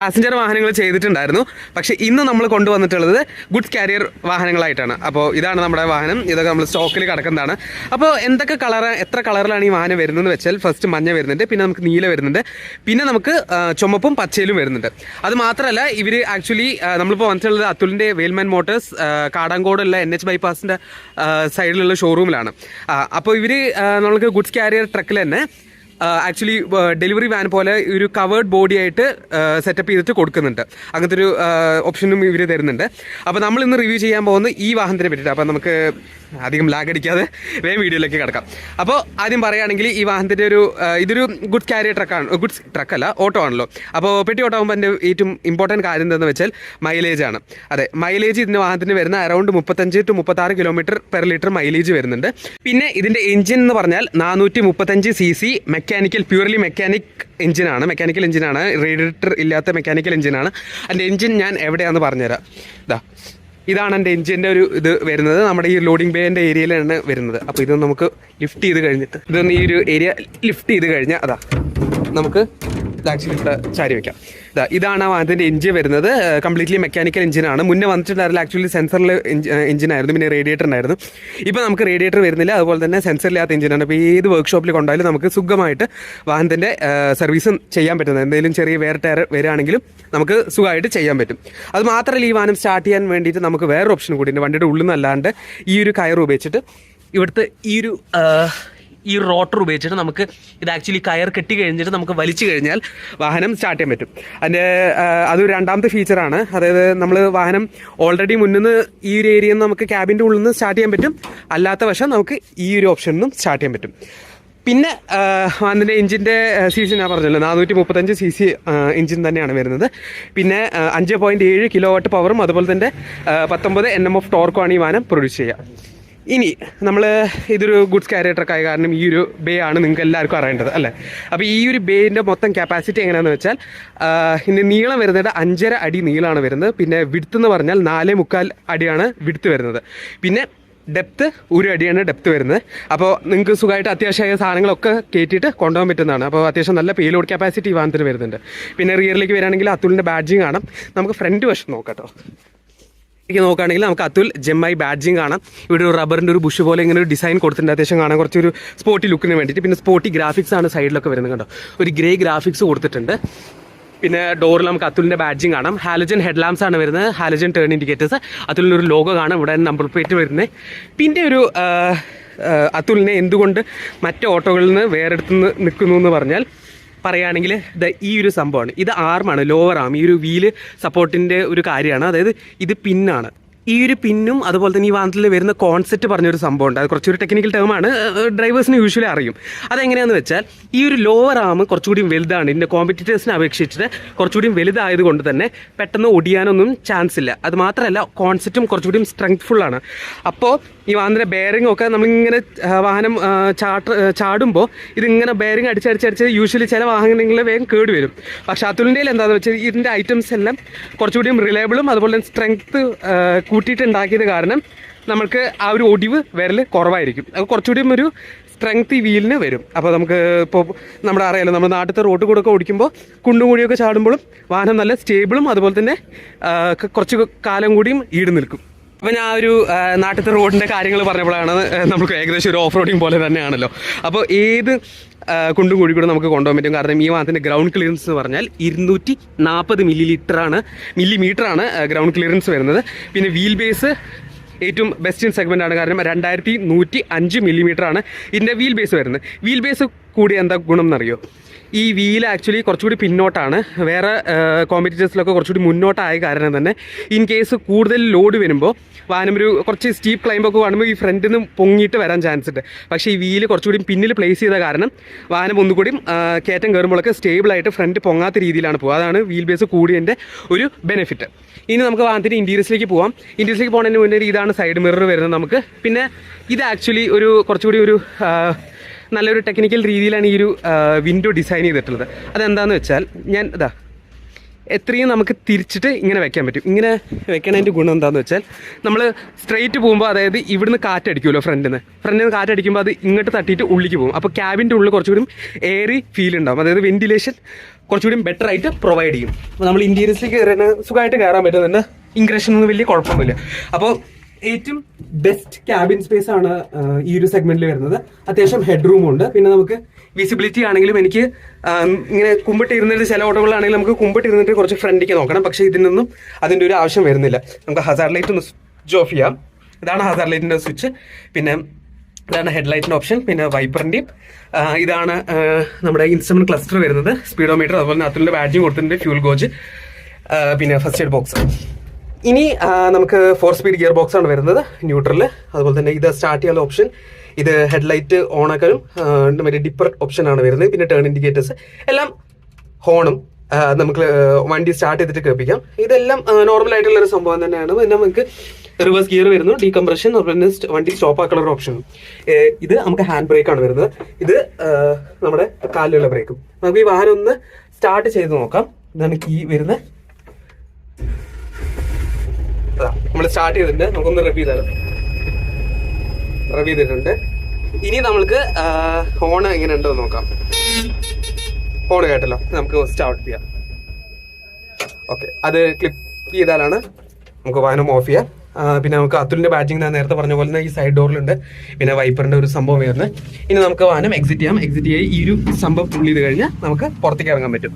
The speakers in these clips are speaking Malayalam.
പാസഞ്ചർ വാഹനങ്ങൾ ചെയ്തിട്ടുണ്ടായിരുന്നു. പക്ഷേ ഇന്ന് നമ്മൾ കൊണ്ടുവന്നിട്ടുള്ളത് ഗുഡ്സ് കാരിയർ വാഹനങ്ങളായിട്ടാണ്. അപ്പോൾ ഇതാണ് നമ്മുടെ വാഹനം. ഇതൊക്കെ നമ്മൾ സ്റ്റോക്കിൽ കിടക്കുന്നതാണ്. അപ്പോൾ എത്ര കളറിലാണ് ഈ വാഹനം വരുന്നതെന്ന് വെച്ചാൽ ഫസ്റ്റ് മഞ്ഞ വരുന്നുണ്ട്, പിന്നെ നമുക്ക് നീല വരുന്നുണ്ട്, പിന്നെ നമുക്ക് ചുമപ്പും പച്ചയിലും വരുന്നുണ്ട്. അത് മാത്രമല്ല ഇവർ ആക്ച്വലി നമ്മളിപ്പോൾ വന്നിട്ടുള്ളത് അതുലിൻ്റെ വെയിൽമാൻ മോട്ടോഴ്സ് കാടാങ്കോടുള്ള NH ബൈപ്പാസിൻ്റെ സൈഡിലുള്ള ഷോറൂമിലാണ്. അപ്പോൾ ഇവർ നമ്മൾക്ക് ഗുഡ്സ് കാരിയർ ട്രക്കിൽ തന്നെ ആക്ച്വലി ഡെലിവറി വാൻ പോലെ ഒരു കവേർഡ് ബോഡി ആയിട്ട് സെറ്റപ്പ് ചെയ്തിട്ട് കൊടുക്കുന്നുണ്ട്. അങ്ങനത്തെ ഒരു ഓപ്ഷനും ഇവർ തരുന്നുണ്ട്. അപ്പോൾ നമ്മൾ ഇന്ന് റിവ്യൂ ചെയ്യാൻ പോകുന്നത് ഈ വാഹനത്തിനെ പറ്റിയിട്ട്. അപ്പോൾ നമുക്ക് അധികം ലാഗ് അടിക്കാതെ വേഗം വീഡിയോയിലേക്ക് കിടക്കാം. അപ്പോൾ ആദ്യം പറയുകയാണെങ്കിൽ ഈ വാഹനത്തിൻ്റെ ഇതൊരു ഗുഡ്സ് കാരിയർ ട്രക്കാണ്. ഗുഡ്സ് ട്രക്കല്ല, ഓട്ടോ ആണല്ലോ. അപ്പോൾ പെട്ടി ഓട്ടോ ആകുമ്പോൾ എൻ്റെ ഏറ്റവും ഇമ്പോർട്ടൻറ്റ് കാര്യം എന്താണെന്ന് വെച്ചാൽ മൈലേജ് ആണ്. അതെ, മൈലേജ് ഇതിൻ്റെ വാഹനത്തിന് വരുന്ന around 35 to 36 kilometre per litre mileage വരുന്നുണ്ട്. പിന്നെ ഇതിൻ്റെ എഞ്ചിൻ എന്ന് പറഞ്ഞാൽ 435 cc പ്യൂർലി മെക്കാനിക്കൽ എഞ്ചിനാണ്, റേഡിയേറ്റർ ഇല്ലാത്ത മെക്കാനിക്കൽ എഞ്ചിനാണ്. അതിൻ്റെ എഞ്ചിൻ ഞാൻ എവിടെയാണെന്ന് പറഞ്ഞുതരാം. ഇതാണ് എൻ്റെ എഞ്ചിൻ്റെ ഇത് വരുന്നത്. നമ്മുടെ ഈ ലോഡിംഗ് ബേൻ്റെ ഏരിയയിലാണ് വരുന്നത്. അപ്പോൾ ഇത് നമുക്ക് ലിഫ്റ്റ് ചെയ്ത് കഴിഞ്ഞിട്ട് ഈ ഒരു ഏരിയ ലിഫ്റ്റ് ചെയ്ത് കഴിഞ്ഞാൽ നമുക്ക് ആക്ച്വലി ഇവിടെ ചാരി വയ്ക്കാം. ഇതാണ് ആ വാഹനത്തിൻ്റെ എഞ്ചിൻ വരുന്നത്. കംപ്ലീറ്റ്ലി മെക്കാനിക്കൽ എഞ്ചിനാണ്. മുന്നേ വന്നിട്ടുണ്ടായിരുന്നില്ല, ആക്ച്വലി സെൻസറിൽ എഞ്ചിനായിരുന്നു, പിന്നെ റേഡിയേറ്റർ ഉണ്ടായിരുന്നു. ഇപ്പോൾ നമുക്ക് റേഡിയേറ്റർ വരുന്നില്ല, അതുപോലെ തന്നെ സെൻസറില്ലാത്ത എഞ്ചിനാണ്. അപ്പോൾ ഏത് വർക്ക്ഷോപ്പിൽ കൊണ്ടായാലും നമുക്ക് സുഖമായിട്ട് വാഹനത്തിൻ്റെ സർവീസും ചെയ്യാൻ പറ്റുന്നത്. എന്തെങ്കിലും ചെറിയ വേറെ ടയർ വരികയാണെങ്കിലും നമുക്ക് സുഖമായിട്ട് ചെയ്യാൻ പറ്റും. അത് മാത്രമല്ല ഈ വാഹനം സ്റ്റാർട്ട് ചെയ്യാൻ വേണ്ടിയിട്ട് നമുക്ക് വേറൊരു ഓപ്ഷൻ കൂടി ഉണ്ട്. വണ്ടിയുടെ ഉള്ളിൽ നിന്നല്ലാണ്ട് ഈ ഒരു കയർ ഉപയോഗിച്ചിട്ട് ഇവിടുത്തെ ഈ റോട്ടർ ഉപയോഗിച്ചിട്ട് നമുക്ക് ഇത് ആക്ച്വലി കയർ കെട്ടി കഴിഞ്ഞിട്ട് നമുക്ക് വലിച്ചു കഴിഞ്ഞാൽ വാഹനം സ്റ്റാർട്ട് ചെയ്യാൻ പറ്റും. അതൊരു രണ്ടാമത്തെ ഫീച്ചറാണ്. അതായത് നമ്മൾ വാഹനം ഓൾറെഡി മുന്നിൽ നിന്ന് ഈ ഒരു ഏരിയയിൽ നിന്ന് നമുക്ക് ക്യാബിൻ്റെ ഉള്ളിൽ നിന്ന് സ്റ്റാർട്ട് ചെയ്യാൻ പറ്റും. അല്ലാത്ത പക്ഷം നമുക്ക് ഈ ഒരു ഓപ്ഷനിൽ നിന്നും സ്റ്റാർട്ട് ചെയ്യാൻ പറ്റും. പിന്നെ അതിൻ്റെ എഞ്ചിൻ്റെ CC ഞാൻ പറഞ്ഞല്ലോ, 435 cc എഞ്ചിൻ തന്നെയാണ് വരുന്നത്. പിന്നെ 5.7 കിലോവാട്ട് പവറും അതുപോലെ തന്നെ 19 Nm ഓഫ് ടോർക്കുമാണ് ഈ വാഹനം പ്രൊഡ്യൂസ് ചെയ്യുക. ഇനി ഇതൊരു ഗുഡ്സ് കാരിയർ ട്രക്കായ കാരണം ഈ ഒരു ബേ ആണ് നിങ്ങൾക്ക് എല്ലാവർക്കും അറിയേണ്ടത് അല്ലേ. അപ്പോൾ ഈ ഒരു ബേൻ്റെ മൊത്തം കപ്പാസിറ്റി എങ്ങനെയാണെന്ന് വെച്ചാൽ ഇതിൻ്റെ നീളം വരുന്നത് 5.5 അടി നീളമാണ് വരുന്നത്. പിന്നെ വിഡ്ത്ത് എന്ന് പറഞ്ഞാൽ 4.25 അടിയാണ് വിഡ്ത്ത് വരുന്നത്. പിന്നെ ഡെപ്ത്ത് 1 അടിയാണ് ഡെപ്ത്ത് വരുന്നത്. അപ്പോൾ നിങ്ങൾക്ക് സുഖമായിട്ട് അത്യാവശ്യമായ സാധനങ്ങളൊക്കെ കയറ്റിയിട്ട് കൊണ്ടുപോകാൻ പറ്റുന്നതാണ്. അപ്പോൾ അത്യാവശ്യം നല്ല പേലോഡ് കപ്പാസിറ്റി ഈ വാഹനത്തിന് വരുന്നുണ്ട്. പിന്നെ റിയറിലേക്ക് വരികയാണെങ്കിൽ അതുലിൻ്റെ ബാഡ്ജിങ് കാണാം. നമുക്ക് ഫ്രണ്ട് വശം നോക്കാം കേട്ടോ. നോക്കുകയാണെങ്കിൽ നമുക്ക് അതുൽ ജെമ്മൈ ബാഡ്ജിങ് കാണാം. ഇവിടെ ഒരു റബ്ബറിൻ്റെ ഒരു ബുഷ് പോലെ ഇങ്ങനെ ഒരു ഡിസൈൻ കൊടുത്തിട്ടുണ്ട്. അത്യാവശ്യം കാണാൻ കുറച്ചൊരു സ്പോർട്ടി ലുക്കിന് വേണ്ടിയിട്ട്. പിന്നെ സ്പോർട്ടി ഗ്രാഫിക്സ് ആണ് സൈഡിലൊക്കെ വരുന്നത് കണ്ടോ. ഒരു ഗ്രേ ഗ്രാഫിക്സ് കൊടുത്തിട്ടുണ്ട്. പിന്നെ ഡോറിൽ നമുക്ക് അതുലിൻ്റെ ബാഡ്ജിങ് കാണാം. ഹാലജൻ ഹെഡ് ലാംപ്സ് ആണ് വരുന്നത്, ഹാലജൻ ടേൺ ഇൻഡിക്കേറ്റേഴ്സ്. അതുലിൻ്റെ ഒരു ലോഗോ കാണാം, ഇവിടെ നമ്പർ പ്ലേറ്റ് വരുന്നത്. പിന്നെ ഒരു അതുലിനെ എന്തുകൊണ്ട് മറ്റ് ഓട്ടോകളിൽ നിന്ന് വേറെടുത്ത് നിൽക്കുന്നു എന്ന് പറയുകയാണെങ്കിൽ ഈ ഒരു സംഭവമാണ്. ഇത് ആർമാണ്, ലോവർ ആം. ഈ ഒരു വീല് സപ്പോർട്ടിൻ്റെ ഒരു കാര്യമാണ്. അതായത് ഇത് പിന്നാണ്. ഈ ഒരു പിന്നും അതുപോലെ തന്നെ ഈ വാഹനത്തിൽ വരുന്ന കോൺസെപ്റ്റ് പറഞ്ഞൊരു സംഭവമുണ്ട്. അത് കുറച്ചൊരു ടെക്നിക്കൽ ടേമാണ്, ഡ്രൈവേഴ്സിന് യൂഷ്വലി അറിയും. അതെങ്ങനെയാണെന്ന് വെച്ചാൽ ഈ ഒരു ലോവർ ആം കുറച്ചുകൂടി വലുതാണ്. ഇതിൻ്റെ കോമ്പറ്റീറ്റേഴ്സിനെ അപേക്ഷിച്ചിട്ട് കുറച്ചുകൂടി വലുതായതുകൊണ്ട് തന്നെ പെട്ടെന്ന് ഒടിയാനൊന്നും ചാൻസ് ഇല്ല. അത് മാത്രമല്ല കോൺസെപ്റ്റും കുറച്ചുകൂടി സ്ട്രെങ്ത്ഫുള്ളാണ്. അപ്പോൾ ഈ വാഹനത്തിൻ്റെ ബെയറിംഗ് ഒക്കെ നമ്മളിങ്ങനെ വാഹനം ചാടുമ്പോൾ ഇതിങ്ങനെ ബെയറിംഗ് അടിച്ചടിച്ചടിച്ച് യൂഷ്വലി ചില വാഹനങ്ങളിൽ വേഗം കേട് വരും. പക്ഷേ അതുലിൻ്റെ എന്താണെന്ന് വെച്ചാൽ ഇതിൻ്റെ ഐറ്റംസ് എല്ലാം കുറച്ചുകൂടിയും റിലയബിളും അതുപോലെ തന്നെ സ്ട്രെങ്ത്ത് കൂട്ടിയിട്ടുണ്ടാക്കിയത് കാരണം നമുക്ക് ആ ഒരു ഒടിവ് വരൽ കുറവായിരിക്കും. അത് കുറച്ചുകൂടിയും ഒരു സ്ട്രെങ്ത് ഈ വീലിന് വരും. അപ്പോൾ നമുക്ക് ഇപ്പോൾ നമ്മുടെ അറിയാലോ, നമ്മുടെ നാട്ടിലത്തെ റോഡ് കൂടെ ഒക്കെ ഓടിക്കുമ്പോൾ കുണ്ടും കൂടിയൊക്കെ ചാടുമ്പോഴും വാഹനം നല്ല സ്റ്റേബിളും അതുപോലെ തന്നെ കുറച്ച് കാലം കൂടിയും ഈട് നിൽക്കും. അപ്പോൾ ഞാൻ ഒരു നാട്ടിലത്തെ റോഡിൻ്റെ കാര്യങ്ങൾ പറഞ്ഞപ്പോഴാണ് നമുക്ക് ഏകദേശം ഒരു ഓഫ് റോഡിങ് പോലെ തന്നെയാണല്ലോ. അപ്പോൾ ഏത് കുണ്ടും കുഴി കൂടെ നമുക്ക് കൊണ്ടുപോകാൻ പറ്റും. കാരണം ഈ വാഹനത്തിൻ്റെ ഗ്രൗണ്ട് ക്ലിയറൻസ് എന്ന് പറഞ്ഞാൽ 240 മില്ലിമീറ്ററാണ് ഗ്രൗണ്ട് ക്ലിയറൻസ് വരുന്നത്. പിന്നെ വീൽ ബേസ് ഏറ്റവും ബെസ്റ്റ് ഇൻ സെഗ്മെൻ്റ് ആണ്. കാരണം 2105 മില്ലിമീറ്ററാണ് ഇതിൻ്റെ വീൽ ബേസ് വരുന്നത്. വീൽ ബേസ് കൂടി എന്താ ഗുണം എന്നറിയോ? ഈ വീൽ ആക്ച്വലി കുറച്ചുകൂടി പിന്നോട്ടാണ്. വേറെ കോമ്പറ്റീറ്റേഴ്സിലൊക്കെ കുറച്ചുകൂടി മുന്നോട്ടായ കാരണം തന്നെ ഇൻ കേസ് കൂടുതൽ ലോഡ് വരുമ്പോൾ വാഹനം കുറച്ച് സ്റ്റീപ്പ് ക്ലൈമ്പൊക്കെ കാണുമ്പോൾ ഈ ഫ്രണ്ടിൽ നിന്ന് പൊങ്ങിയിട്ട് വരാൻ ചാൻസ് ഉണ്ട്. പക്ഷേ ഈ വീല് കുറച്ചുകൂടി പിന്നിൽ പ്ലേസ് ചെയ്ത കാരണം വാഹനം ഒന്നുകൂടിയും കയറ്റം കയറുമ്പോഴൊക്കെ സ്റ്റേബിളായിട്ട് ഫ്രണ്ട് പൊങ്ങാത്ത രീതിയിലാണ് പോകുക. അതാണ് വീൽ ബേസ് കൂടിയതിൻ്റെ ഒരു ബെനിഫിറ്റ്. ഇനി നമുക്ക് വാഹനത്തിൻ്റെ ഇൻറ്റീരിയർസിലേക്ക് പോകാം. ഇൻറ്റീരിയർസിലേക്ക് പോകുന്നതിന് മുന്നേ ഇതാണ് സൈഡ് മിറർ വരുന്നത് നമുക്ക്. പിന്നെ ഇത് ആക്ച്വലി കുറച്ചുകൂടി നല്ലൊരു ടെക്നിക്കൽ രീതിയിലാണ് ഈ ഒരു വിൻഡോ ഡിസൈൻ ചെയ്തിട്ടുള്ളത്. അതെന്താണെന്ന് വെച്ചാൽ എത്രയും നമുക്ക് തിരിച്ചിട്ട് ഇങ്ങനെ വെക്കാൻ പറ്റും. ഇങ്ങനെ വെക്കണതിൻ്റെ ഗുണം എന്താണെന്ന് വെച്ചാൽ നമ്മൾ സ്ട്രെയിറ്റ് പോകുമ്പോൾ, അതായത് ഇവിടുന്ന് കാറ്റടിക്കുമല്ലോ, ഫ്രണ്ടിൽ നിന്ന് കാറ്റടിക്കുമ്പോൾ അത് ഇങ്ങോട്ട് തട്ടിയിട്ട് ഉള്ളിലേക്ക് പോകും. അപ്പോൾ ക്യാബിൻ്റെ ഉള്ളിൽ കുറച്ചുകൂടി എയറി ഫീൽ ഉണ്ടാവും, അതായത് വെന്റിലേഷൻ കുറച്ചുകൂടി ബെറ്റർ ആയിട്ട് പ്രൊവൈഡ് ചെയ്യും. അപ്പോൾ നമ്മൾ ഇന്റീരിയർസിലേക്ക് കയറാൻ സുഖമായിട്ട് കയറാൻ പറ്റുന്നുണ്ട്. ഇൻഗ്രഷനൊന്നും വലിയ കുഴപ്പമൊന്നുമില്ല. അപ്പോൾ ഏറ്റവും ബെസ്റ്റ് ക്യാബിൻ സ്പേസ് ആണ് ഈ ഒരു സെഗ്മെന്റിൽ വരുന്നത്. അത്യാവശ്യം ഹെഡ് റൂം ഉണ്ട്. പിന്നെ നമുക്ക് വിസിബിലിറ്റി ആണെങ്കിലും എനിക്ക് ഇങ്ങനെ കുമ്പിട്ടിരുന്നിട്ട് ചില ഓട്ടോകളാണെങ്കിലും നമുക്ക് കുമ്പിട്ടിരുന്നിട്ട് കുറച്ച് ഫ്രണ്ടിലേക്ക് നോക്കണം. പക്ഷേ ഇതിനൊന്നും അതിൻ്റെ ഒരു ആവശ്യം വരുന്നില്ല. നമുക്ക് ഹസാർഡ് ലൈറ്റ് ഒന്ന് സ്വിച്ച് ഓഫ് ചെയ്യാം. ഇതാണ് ഹസാർഡ് ലൈറ്റിൻ്റെ സ്വിച്ച്. പിന്നെ ഇതാണ് ഹെഡ് ലൈറ്റിൻ്റെ ഓപ്ഷൻ. പിന്നെ വൈപ്പറിൻ്റെയും ഇതാണ് നമ്മുടെ ഇൻസ്ട്രുമെന്റ് ക്ലസ്റ്റർ വരുന്നത്, സ്പീഡോമീറ്റർ, അതുപോലെ തന്നെ അതിൻ്റെ ബാഡ്ജിങ് കൊടുത്തിട്ടുണ്ട്, ഫ്യൂൽ ഗോജ്, പിന്നെ ഫസ്റ്റ് എയ്ഡ് ബോക്സ്. ഇനി നമുക്ക് 4 സ്പീഡ് ഗിയർ ബോക്സ് ആണ് വരുന്നത്, ന്യൂട്രൽ. അതുപോലെ തന്നെ ഇത് സ്റ്റാർട്ട് ചെയ്യാനുള്ള ഓപ്ഷൻ, ഇത് ഹെഡ്ലൈറ്റ് ഓൺ ആക്കാനും മറ്റേ ഡിപ്പർ ഓപ്ഷൻ ആണ് വരുന്നത്. പിന്നെ ടേൺ ഇൻഡിക്കേറ്റേഴ്സ് എല്ലാം, ഹോണും നമുക്ക് വണ്ടി സ്റ്റാർട്ട് ചെയ്തിട്ട് കേൾപ്പിക്കാം. ഇതെല്ലാം നോർമൽ ആയിട്ടുള്ള ഒരു സംഭവം തന്നെയാണ്. പിന്നെ നമുക്ക് റിവേഴ്സ് ഗിയർ വരുന്നു, ഡീകംപ്രഷൻ, വണ്ടി സ്റ്റോപ്പ് ആക്കാനുള്ള ഓപ്ഷൻ. ഇത് നമുക്ക് ഹാൻഡ് ബ്രേക്ക് ആണ് വരുന്നത്. ഇത് നമ്മുടെ കാലിലുള്ള ബ്രേക്കും. നമുക്ക് ഈ വാഹനം ഒന്ന് സ്റ്റാർട്ട് ചെയ്ത് നോക്കാം. ഇതാണ് കീ വരുന്നത്. നമ്മൾ സ്റ്റാർട്ട് ചെയ്തിട്ടുണ്ട്. നമുക്കൊന്ന് റിവ്യൂ ചെയ്തിട്ടുണ്ട്. ഇനി നമ്മൾക്ക് ഹോൺ എങ്ങനെ ഉണ്ടോ നോക്കാം. ഹോൺ കേട്ടല്ലോ, നമുക്ക് സ്റ്റാർട്ട് ചെയ്യാം. ഓക്കെ, അത് ക്ലിക്ക് ചെയ്താലാണ് നമുക്ക് വാഹനം ഓഫ് ചെയ്യാം. പിന്നെ നമുക്ക് അതുലിന്റെ ബാഡ്ജിങ് ഞാൻ നേരത്തെ പറഞ്ഞ പോലെ തന്നെ ഈ സൈഡ് ഡോറിലുണ്ട്. പിന്നെ വൈപ്പറിന്റെ ഒരു സംഭവം വരുന്നത്. ഇനി നമുക്ക് വാഹനം എക്സിറ്റ് ചെയ്യാം. എക്സിറ്റ് ചെയ്ത് ഈ ഒരു സംഭവം പുള്ളി ചെയ്ത് കഴിഞ്ഞാൽ നമുക്ക് പുറത്തേക്ക് ഇറങ്ങാൻ പറ്റും.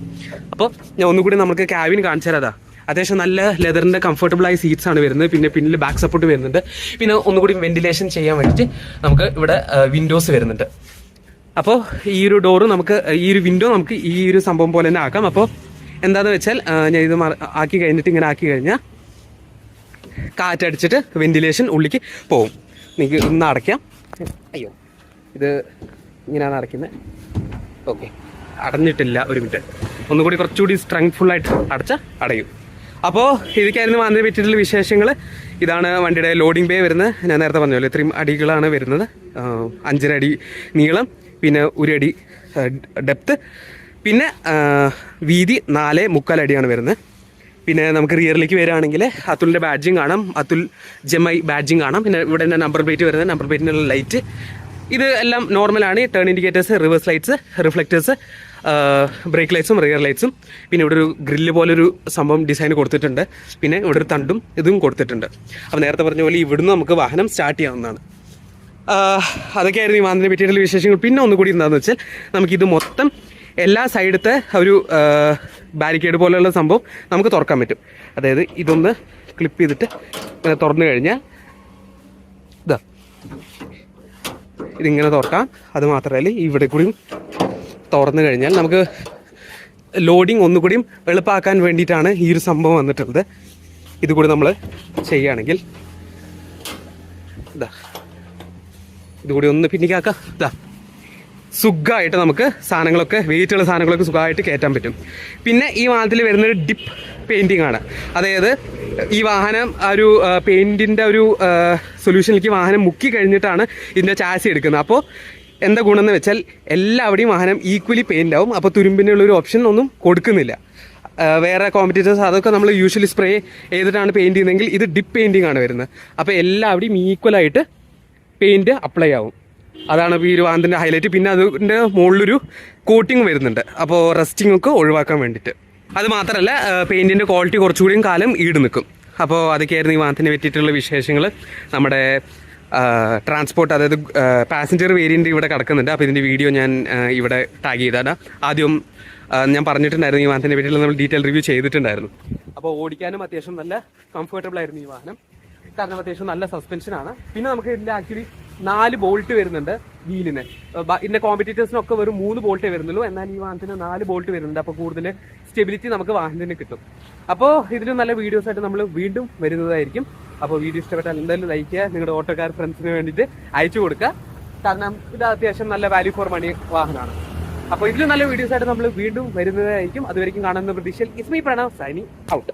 അപ്പോൾ ഞാൻ ഒന്നുകൂടി നമുക്ക് ക്യാബിൻ കാണിച്ചു തരാം. അത്യാവശ്യം നല്ല ലെതറിന്റെ കംഫർട്ടബിൾ ആയ സീറ്റ്സ് ആണ് വരുന്നത്. പിന്നെ പിന്നിൽ ബാക്ക് സപ്പോർട്ട് വരുന്നുണ്ട്. പിന്നെ ഒന്നുകൂടി വെന്റിലേഷൻ ചെയ്യാൻ വേണ്ടിയിട്ട് നമുക്ക് ഇവിടെ വിൻഡോസ് വരുന്നുണ്ട്. അപ്പോൾ ഈ ഒരു ഡോറ് നമുക്ക്, ഈ ഒരു വിൻഡോ നമുക്ക് ഈ ഒരു സംഭവം പോലെ തന്നെ ആക്കാം. അപ്പോൾ എന്താണെന്ന് വെച്ചാൽ ഞാൻ ഇത് ആക്കി കഴിഞ്ഞിട്ട് ഇങ്ങനെ ആക്കി കഴിഞ്ഞാൽ കാറ്റടിച്ചിട്ട് വെന്റിലേഷൻ ഉള്ളിലേക്ക് പോകും. എനിക്ക് ഇന്ന് അടയ്ക്കാം. അയ്യോ, ഇത് ഇങ്ങനെയാണ് അടയ്ക്കുന്നത്. ഓക്കെ, അടഞ്ഞിട്ടില്ല. ഒരു മിനിറ്റ്, ഒന്നുകൂടി കുറച്ചുകൂടി സ്ട്രെങ്ത് ഫുള്ളായിട്ട് അടയും. അപ്പോൾ ഇതൊക്കെയായിരുന്നു വാഹനത്തെ പറ്റിയിട്ടുള്ള വിശേഷങ്ങൾ. ഇതാണ് വണ്ടിയുടെ ലോഡിംഗ് ബേ വരുന്നത്. ഞാൻ നേരത്തെ പറഞ്ഞല്ലോ, ഇത്രയും അടികളാണ് വരുന്നത്. 5.5 അടി നീളം, പിന്നെ 1 അടി ഡെപ്ത്, പിന്നെ വീതി 4.25 അടിയാണ് വരുന്നത്. പിന്നെ നമുക്ക് റിയറിലേക്ക് വരികയാണെങ്കിൽ അതുലിൻ്റെ ബാഡ്ജിങ് കാണാം, അതുൽ ജെമൈ ബാഡ്ജിങ് കാണാം. പിന്നെ ഇവിടെ തന്നെ നമ്പർ പ്ലേറ്റ് വരുന്നത്, നമ്പർ പ്ലേറ്റിനുള്ള ലൈറ്റ്, ഇത് എല്ലാം നോർമലാണ്. Turn indicators, reverse lights, reflectors, brake ലൈറ്റ്സും റിയർ ലൈറ്റ്സും. പിന്നെ ഇവിടെ ഒരു ഗ്രില്ല് പോലൊരു സംഭവം ഡിസൈൻ കൊടുത്തിട്ടുണ്ട്. പിന്നെ ഇവിടെ ഒരു തണ്ടും ഇതും കൊടുത്തിട്ടുണ്ട്. അപ്പോൾ നേരത്തെ പറഞ്ഞ പോലെ ഇവിടുന്ന് നമുക്ക് വാഹനം സ്റ്റാർട്ട് ചെയ്യാവുന്നതാണ്. അതൊക്കെയായിരുന്നു ഈ വാഹനത്തിനെ പറ്റിയിട്ടുള്ള വിശേഷങ്ങൾ. പിന്നെ ഒന്നുകൂടി എന്താണെന്ന് വെച്ചാൽ നമുക്കിത് മൊത്തം എല്ലാ സൈഡത്തെ ഒരു ബാരിക്കേഡ് പോലെയുള്ള സംഭവം നമുക്ക് തുറക്കാൻ പറ്റും. അതായത് ഇതൊന്ന് ക്ലിപ്പ് ചെയ്തിട്ട് ഇങ്ങനെ തുറന്നു കഴിഞ്ഞാൽ ഇതാ ഇതിങ്ങനെ തുറക്കാം. അത് മാത്രമല്ല ഇവിടെ കൂടിയും തുറന്നു കഴിഞ്ഞാൽ നമുക്ക് ലോഡിങ് ഒന്നുകൂടിയും എളുപ്പമാക്കാൻ വേണ്ടിയിട്ടാണ് ഈ ഒരു സംഭവം വന്നിട്ടുള്ളത്. ഇതുകൂടി നമ്മൾ ചെയ്യുകയാണെങ്കിൽ ഇതാ ഇതുകൂടി ഒന്ന് പിന്നിക്കാക്കാം. ഇതാ സുഖമായിട്ട് നമുക്ക് സാധനങ്ങളൊക്കെ, വെയിറ്റുള്ള സാധനങ്ങളൊക്കെ സുഖമായിട്ട് കയറ്റാൻ പറ്റും. പിന്നെ ഈ വാഹനത്തിൽ വരുന്നൊരു ഡിപ്പ് പെയിൻറ്റിംഗ് ആണ്. അതായത് ഈ വാഹനം ഒരു പെയിൻറ്റിൻ്റെ ഒരു സൊല്യൂഷനിലേക്ക് വാഹനം മുക്കി കഴിഞ്ഞിട്ടാണ് ഇതിൻ്റെ ചാസി എടുക്കുന്നത്. അപ്പോൾ എന്താ ഗുണമെന്ന് വെച്ചാൽ എല്ലാവിടെയും വാഹനം ഈക്വലി പെയിൻ്റ് ആവും. അപ്പോൾ തുരുമ്പിനുള്ളൊരു ഓപ്ഷൻ ഒന്നും കൊടുക്കുന്നില്ല. വേറെ കോമ്പറ്റീറ്റേഴ്സ് അതൊക്കെ നമ്മൾ യൂഷ്വലി സ്പ്രേ ചെയ്തിട്ടാണ് പെയിൻറ്റ് ചെയ്യുന്നതെങ്കിൽ ഇത് ഡിപ്പ് പെയിൻറ്റിംഗ് ആണ് വരുന്നത്. അപ്പോൾ എല്ലാവിടെയും ഈക്വലായിട്ട് പെയിൻറ്റ് അപ്ലൈ ആവും. അതാണ് ഈ ഒരു വാഹനത്തിൻ്റെ ഹൈലൈറ്റ്. പിന്നെ അതിൻ്റെ മുകളിലൊരു കോട്ടിങ് വരുന്നുണ്ട്, അപ്പോൾ റസ്റ്റിംഗ് ഒക്കെ ഒഴിവാക്കാൻ വേണ്ടിയിട്ട്. അത് മാത്രമല്ല പെയിൻറ്റിൻ്റെ ക്വാളിറ്റി കുറച്ചുകൂടിയും കാലം ഈട് നിൽക്കും. അപ്പോൾ അതൊക്കെയായിരുന്നു ഈ വാഹനത്തിനെ പറ്റിയിട്ടുള്ള വിശേഷങ്ങൾ. നമ്മുടെ ട്രാൻസ്പോർട്ട്, അതായത് പാസഞ്ചർ വേരിയൻ്റ് ഇവിടെ കിടക്കുന്നുണ്ട്. അപ്പോൾ ഇതിൻ്റെ വീഡിയോ ഞാൻ ഇവിടെ ടാഗ് ചെയ്താണ്. ആദ്യം ഞാൻ പറഞ്ഞിട്ടുണ്ടായിരുന്നു ഈ വാഹനത്തിനെ പറ്റിയിട്ടുള്ള നമ്മൾ ഡീറ്റെയിൽ റിവ്യൂ ചെയ്തിട്ടുണ്ടായിരുന്നു. അപ്പോൾ ഓടിക്കാനും അത്യാവശ്യം നല്ല കംഫർട്ടബിൾ ആയിരുന്നു ഈ വാഹനം. കാരണം അത്യാവശ്യം നല്ല സസ്പെൻഷനാണ്. പിന്നെ നമുക്ക് ഇതിൻ്റെ ആക്ച്വലി 4 ബോൾട്ട് വരുന്നുണ്ട് വീലിന്. ഇതിൻ്റെ കോമ്പറ്റീറ്റേഴ്സിനൊക്കെ വെറും 3 ബോൾട്ടേ വരുന്നുള്ളൂ. എന്നാൽ ഈ വാഹനത്തിന് 4 ബോൾട്ട് വരുന്നുണ്ട്. അപ്പോൾ കൂടുതൽ സ്റ്റെബിലിറ്റി നമുക്ക് വാഹനത്തിന് കിട്ടും. അപ്പോൾ ഇതിലും നല്ല വീഡിയോസ് ആയിട്ട് നമ്മൾ വീണ്ടും വരുന്നതായിരിക്കും. അപ്പോൾ വീഡിയോ ഇഷ്ടപ്പെട്ടാൽ എന്തായാലും ലൈക്ക് ചെയ്യുക, നിങ്ങളുടെ ഓട്ടോക്കാർ ഫ്രണ്ട്സിന് വേണ്ടിയിട്ട് അയച്ചു കൊടുക്കുക. കാരണം ഇത് അത്യാവശ്യം നല്ല വാല്യൂ ഫോർ മണി വാഹനമാണ്. അപ്പോൾ ഇതിലും നല്ല വീഡിയോസ് ആയിട്ട് നമ്മൾ വീണ്ടും വരുന്നതായിരിക്കും. അതുവരെയും കാണുന്ന പ്രതീക്ഷയിൽ ഇസ്മി പ്രണവ് സൈനിങ് ഔട്ട്.